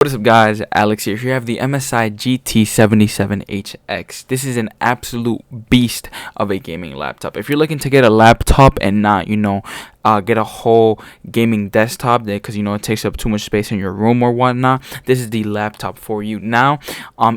What is up, guys? Alex here. Here you have the MSI GT77 Hx. This is an absolute beast of a gaming laptop. If you're looking to get a laptop and not, get a whole gaming desktop because it takes up too much space in your room or whatnot, this is the laptop for you. Now,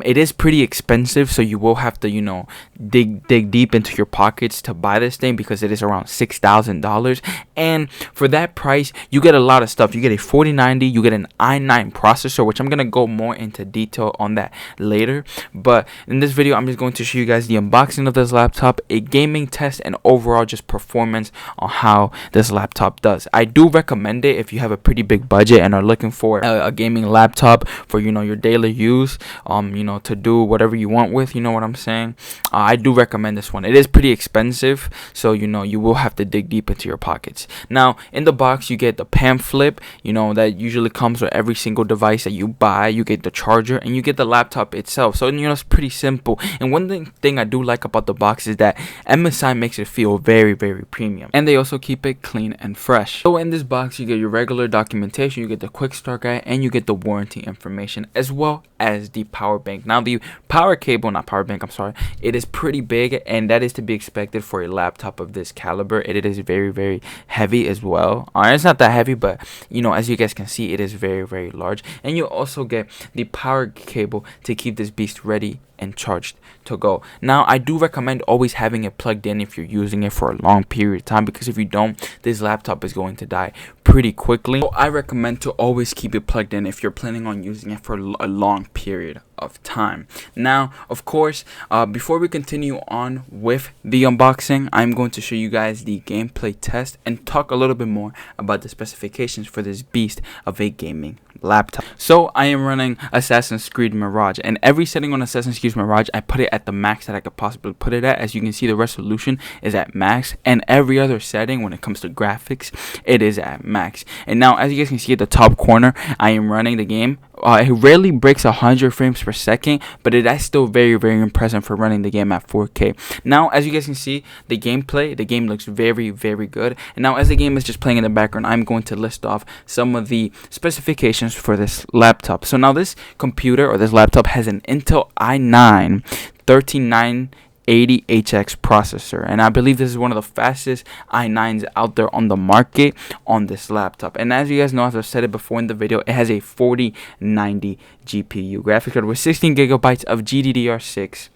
it is pretty expensive, so you will have to, dig deep into your pockets to buy this thing because it is around $6,000. And for that price, you get a lot of stuff. You get a 4090, you get an i9 processor, which I'm gonna go more into detail on that later. But in this video, I'm just going to show you guys the unboxing of this laptop, a gaming test, and overall just performance on how this laptop does. I do recommend it if you have a pretty big budget and are looking for a gaming laptop for your daily use, to do whatever you want with, what I'm saying. I do recommend this one. It is pretty expensive, so you will have to dig deep into your pockets. Now, in the box, you get the pamphlet, that usually comes with every single device that you buy. You get the charger and you get the laptop itself. So it's pretty simple. And one thing I do like about the box is that MSI makes it feel very, very premium, and they also keep it clean and fresh. So in this box, you get your regular documentation, you get the quick start guide, and you get the warranty information, as well as the power bank. Now, the power cable, not power bank, I'm sorry, it is pretty big, and that is to be expected for a laptop of this caliber. It is very, very heavy as well. It's not that heavy, but as you guys can see, it is very, very large. And you also get the power cable to keep this beast ready and charged to go. Now, I do recommend always having it plugged in if you're using it for a long period of time, because if you don't, this laptop is going to die pretty quickly. So I recommend to always keep it plugged in if you're planning on using it for a long period of time. Now, of course, before we continue on with the unboxing, I'm going to show you guys the gameplay test and talk a little bit more about the specifications for this beast of a gaming laptop. So I am running Assassin's Creed Mirage, and every setting on Assassin's Creed Mirage, I put it at the max that I could possibly put it at. As you can see, the resolution is at max, and every other setting when it comes to graphics, it is at max. And now, as you guys can see at the top corner, I am running the game. It rarely breaks 100 frames per second, but it is still very, very impressive for running the game at 4K. Now, as you guys can see, the game looks very, very good. And now, as the game is just playing in the background, I'm going to list off some of the specifications for this laptop. So now, this computer or this laptop has an Intel i9 13980 HX processor, and I believe this is one of the fastest i9s out there on the market on this laptop. And as you guys know, as I've said it before in the video, it has a 4090 GPU graphics card with 16 gigabytes of GDDR6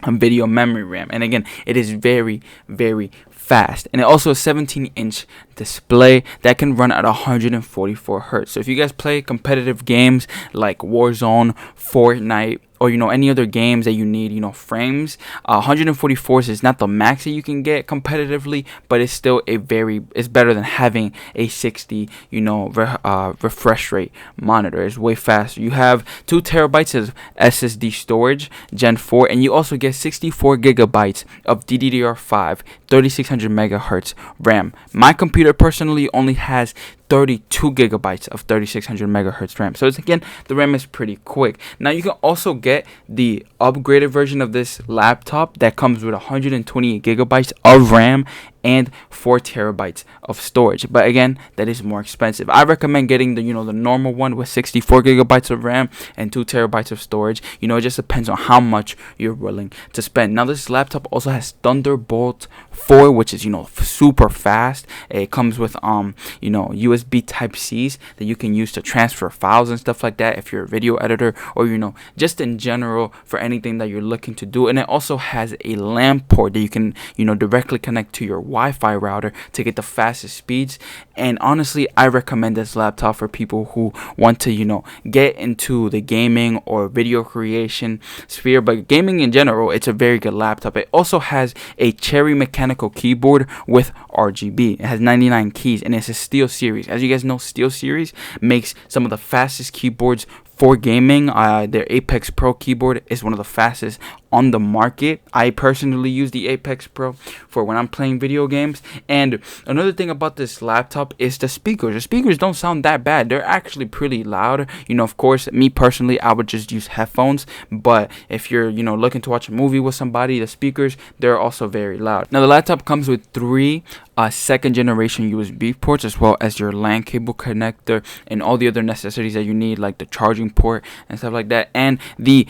video memory RAM, and again, it is very, very fast. And it also a 17-inch display that can run at 144 Hz. So if you guys play competitive games like Warzone, Fortnite, or any other games that you need frames, 144 is not the max that you can get competitively, but it's still it's better than having a 60 refresh rate monitor. It's way faster. You have 2 terabytes of SSD storage, Gen 4, and you also get 64 gigabytes of DDR5 3600 megahertz RAM. My computer personally only has 32 gigabytes of 3600 megahertz RAM. So again, the RAM is pretty quick. Now, you can also get the upgraded version of this laptop that comes with 128 gigabytes of RAM and 4 terabytes of storage, but again, that is more expensive. I recommend getting the the normal one with 64 gigabytes of RAM and 2 terabytes of storage. It just depends on how much you're willing to spend. Now, this laptop also has Thunderbolt 4, which is super fast. It comes with USB Type-C's that you can use to transfer files and stuff like that if you're a video editor, or just in general for anything that you're looking to do. And it also has a LAN port that you can directly connect to your Wi-Fi router to get the fastest speeds. And honestly, I recommend this laptop for people who want to get into the gaming or video creation sphere, but gaming in general, it's a very good laptop. It also has a Cherry mechanical keyboard with RGB. It has 99 keys, and it's a Steel Series. As you guys know, Steel Series makes some of the fastest keyboards for gaming. Their Apex Pro keyboard is one of the fastest on the market. I personally use the Apex Pro for when I'm playing video games. And another thing about this laptop is the speakers. The speakers don't sound that bad. They're actually pretty loud. Of course, me personally, I would just use headphones. But if you're, looking to watch a movie with somebody, the speakers, they're also very loud. Now, the laptop comes with 3 second generation USB ports, as well as your LAN cable connector and all the other necessities that you need, like the charging port and stuff like that. And the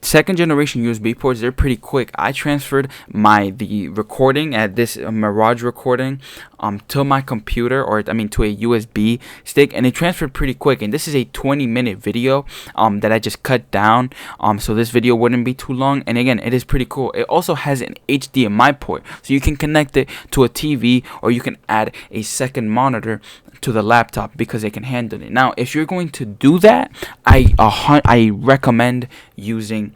second generation USB ports, they're pretty quick. I transferred the recording at this Mirage recording to my computer, or to a USB stick, and it transferred pretty quick. And this is a 20-minute video that I just cut down so this video wouldn't be too long. And again, it is pretty cool. It also has an HDMI port, so you can connect it to a TV, or you can add a second monitor to the laptop because it can handle it. Now, if you're going to do that, I recommend using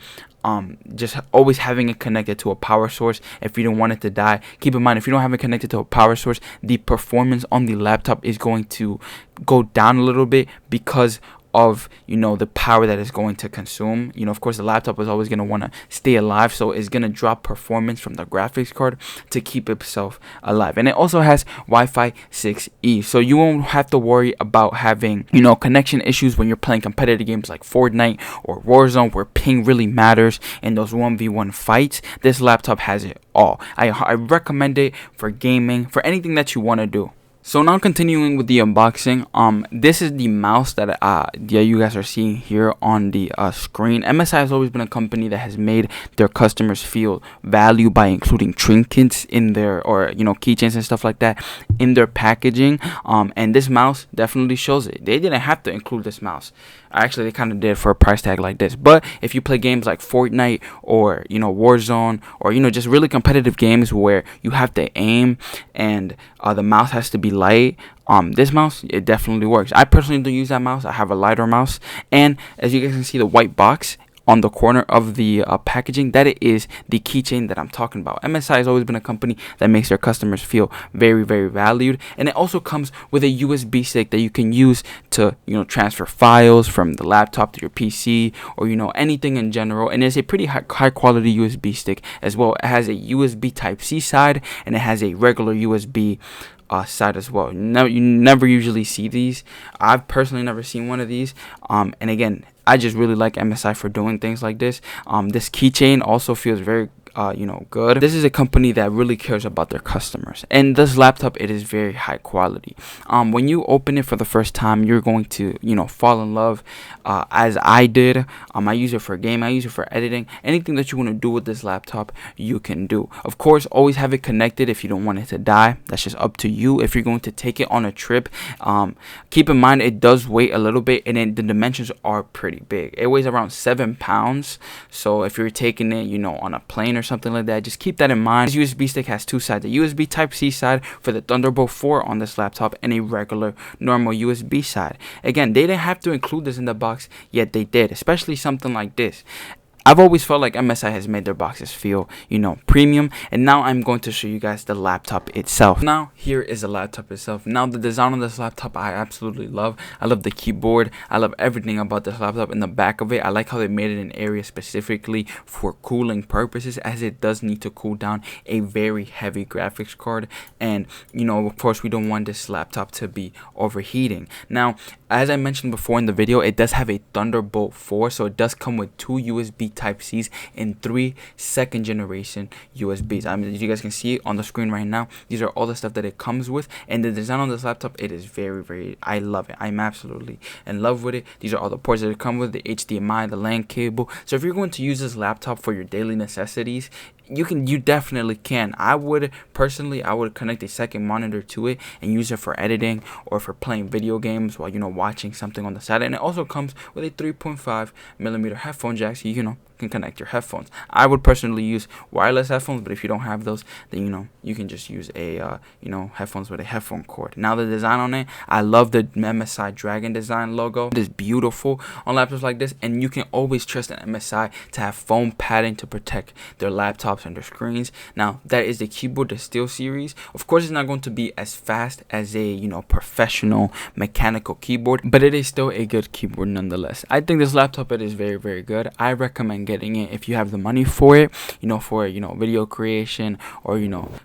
just always having it connected to a power source if you don't want it to die. Keep in mind, if you don't have it connected to a power source, the performance on the laptop is going to go down a little bit because of the power that it's going to consume. Of course, the laptop is always going to want to stay alive, so it's going to drop performance from the graphics card to keep itself alive. And it also has Wi-Fi 6E, so you won't have to worry about having connection issues when you're playing competitive games like Fortnite or Warzone, where ping really matters in those 1v1 fights. This laptop has it all. I recommend it for gaming, for anything that you want to do. So now continuing with the unboxing, this is the mouse that you guys are seeing here on the screen. MSI has always been a company that has made their customers feel value by including trinkets in their, or keychains and stuff like that in their packaging. And this mouse definitely shows it. They didn't have to include this mouse. Actually, they kind of did for a price tag like this. But if you play games like Fortnite or Warzone, or just really competitive games where you have to aim and the mouse has to be light, this mouse, it definitely works. I personally don't use that mouse. I have a lighter mouse, and as you guys can see, the white box on the corner of the packaging, that it is the keychain that I'm talking about. MSI has always been a company that makes their customers feel very, very valued. And it also comes with a USB stick that you can use to transfer files from the laptop to your PC, or anything in general. And it's a pretty high quality USB stick as well. It has a USB Type-C side, and it has a regular USB side as well. You never usually see these. I've personally never seen one of these. And again, I just really like MSI for doing things like this. This keychain also feels very good. This is a company that really cares about their customers, and this laptop, it is very high quality. When you open it for the first time, you're going to fall in love, as I did. I use it for game, I use it for editing. Anything that you want to do with this laptop, you can do. Of course, always have it connected if you don't want it to die. That's just up to you. If you're going to take it on a trip, keep in mind it does weigh a little bit, and then the dimensions are pretty big. It weighs around 7 pounds, so if you're taking it on a plane or something like that, just keep that in mind. This USB stick has 2 sides, a USB Type-C side for the Thunderbolt 4 on this laptop, and a regular normal USB side. Again, they didn't have to include this in the box, yet they did, especially something like this. I've always felt like MSI has made their boxes feel, premium. And now I'm going to show you guys the laptop itself. Now, here is the laptop itself. Now, the design on this laptop, I absolutely love. I love the keyboard. I love everything about this laptop. In the back of it, I like how they made it an area specifically for cooling purposes, as it does need to cool down a very heavy graphics card. And, of course, we don't want this laptop to be overheating. Now, as I mentioned before in the video, it does have a Thunderbolt 4, so it does come with 2 USB Type-Cs and 3 second generation USBs. As you guys can see on the screen right now, these are all the stuff that it comes with. And the design on this laptop, it is very, very, I love it. I'm absolutely in love with it. These are all the ports that it come with, the HDMI, the LAN cable. So if you're going to use this laptop for your daily necessities, you definitely can. I would connect a second monitor to it and use it for editing or for playing video games while watching something on the side. And it also comes with a 3.5mm headphone jack, so you can connect your headphones. I would personally use wireless headphones, but if you don't have those, then you can just use a headphones with a headphone cord. Now, the design on it, I love the MSI Dragon design logo. It is beautiful on laptops like this, and you can always trust an MSI to have foam padding to protect their laptops and their screens. Now, that is the keyboard, the Steel series. Of course, it's not going to be as fast as a professional mechanical keyboard, but it is still a good keyboard nonetheless. I think this laptop, it is very, very good. I recommend getting it if you have the money for it, for video creation or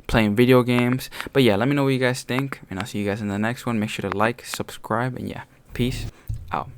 playing video games. But yeah, let me know what you guys think, and I'll see you guys in the next one. Make sure to like, subscribe, and yeah, peace out.